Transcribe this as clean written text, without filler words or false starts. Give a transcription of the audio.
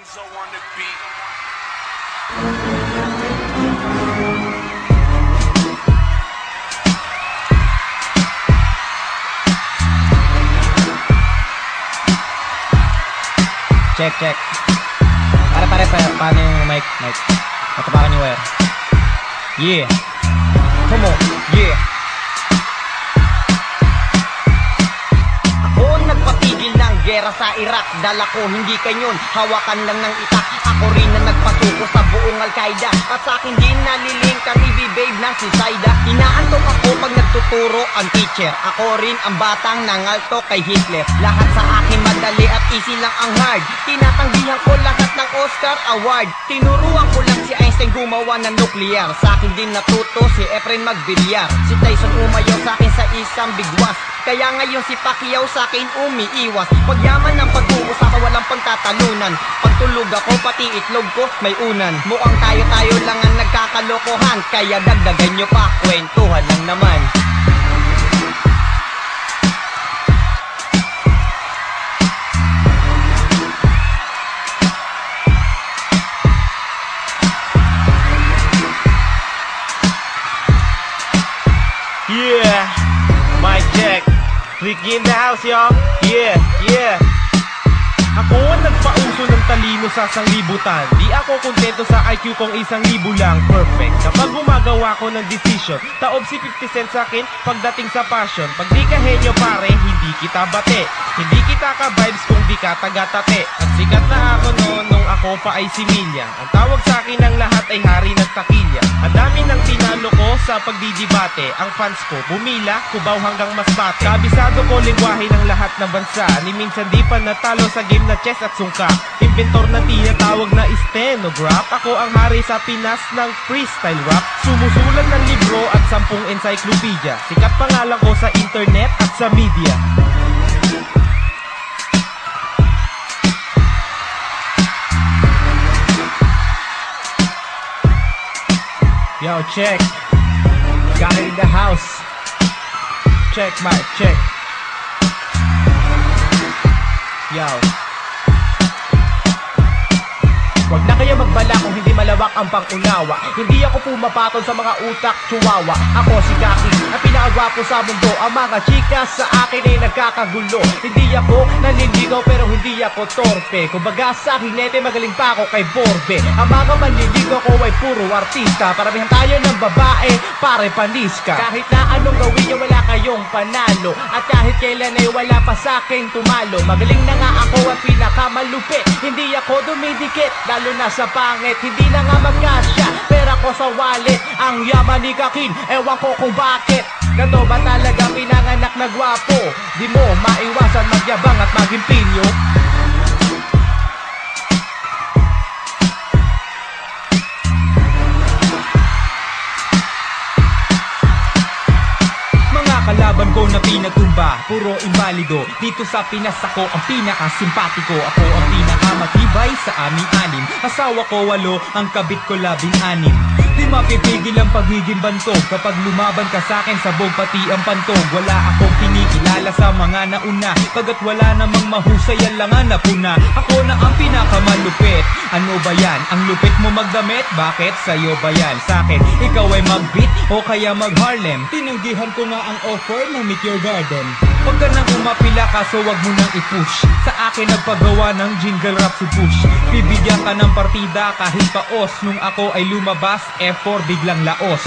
Enzo on the beat. Check. Pare, paano yung mic? Matapakan yung wire. Yeah. Come on. Yeah. Ako nagpatigil ng gera sa Iraq. Dala ko hindi kanyon, hawakan lang ng itak. Ako rin na nagpasuko sa buong Al-Qaeda. At sa akin din nalilink ang babe na si Saida. Inaantok ako pag nagtuturo ang teacher. Ako rin ang batang nangalto kay Hitler. Lahat sa akin madali at easy lang ang hard. Tinatanggihan ko lahat ng Oscar Award. Tinuruan ko lang si Einstein gumawa ng nuclear. Sa akin din natuto si Efren magbilyar. Si Tyson umayaw sa akin sa isang bigwas. Kaya ngayon si Pacquiao sa akin umiiwas. Pagyaman ng pag-uusapan walang pagtatalunan. Pagtulog ako pati itlog ko may unan. Mukhang tayo lang ang nagkakalokohan. Kaya dagdagan nyo pa, kwentuhan lang naman. Yeah, mic check. Ricky in the house, y'all. Yeah. Ako ang nagpauso ng talino sa sanglibutan. Di ako kontento sa IQ kong 1,000 lang. Perfect. Kapag gumagawa ko ng decision, taob si 50 cents sa akin pagdating sa passion. Pag di ka henyo pare, hindi kita bate. Hindi kita ka-vibes kung di ka taga-tate. At sikat na ako noon nung ako pa ay similya. Ang tawag sa akin ng lahat ay hari ng takilya. Ang dami ng tinalo ko sa pagdidibate. Ang fans ko bumila, kubaw hanggang mas bate. Kabisado ko lingwahe ng lahat ng bansa. Ni minsan di pa natalo sa game na chess at sungka. Inventor na tinatawag na stenograph. Ako ang hari sa Pinas ng freestyle rap. Sumusulat ng libro at 10 encyclopedia. Sikat pangalan ko sa internet at sa media. Yo, check. Got it in the house. Check, mic, check. Yo. Wag na kayo magbala kung hindi malawak ang pangunawa. Hindi ako pumapatol sa mga utak chihuahua. Ako si Kaki, ang pinakagwapo sa mundo. Ang mga chika sa akin ay nagkakagulo. Hindi ako nanliligaw pero hindi ako torpe. Kumbaga sa hinete magaling pa ako kay Borbe. Ang mga manliligaw ko ay puro artista. Paramihan tayo ng babae, pare panis ka. Kahit na anong gawin niyo wala kayong panalo. At kahit kailan ay wala pa sa akin tumalo. Magaling na nga ako at pinakamalupit. Hindi ako dumidikit, lalo na sa pangit. Hindi na nga magkasya pera ko sa wallet. Ang yaman ni Kakin, ewan ko kung bakit. Ganto ba talaga pinanganak na gwapo? Di mo maiwasan magyabang at maging pinyo. Kalaban ko na pinatumba, puro invalido. Dito sa Pinas ako ang pinakasimpatiko. Ako ang pinakamatibay sa aming anim. Asawa ko 8, ang kabit ko 16. Di mapipigil ang pagiging bantog. Kapag lumaban ka sa'kin, sabog pati ang pantog. Wala akong kinikilala sa mga nauna. Pagkat wala namang mahusay, yan lang ang napuna. Ako na ang pinakamalupit. Ano ba yan? Ang lupit mo magdamit? Bakit? Sa'yo ba yan? Sa'kin, ikaw ay mag-beat o kaya mag-Harlem. Tinanggihan ko nga ang offer ng Meet Your Garden. Huwag ka nang umapila ka, so wag mo nang i-push. Sa akin nagpagawa ng jingle rap si Push. Bibigyan ka ng partida kahit paos. Nung ako ay lumabas, F4 biglang laos.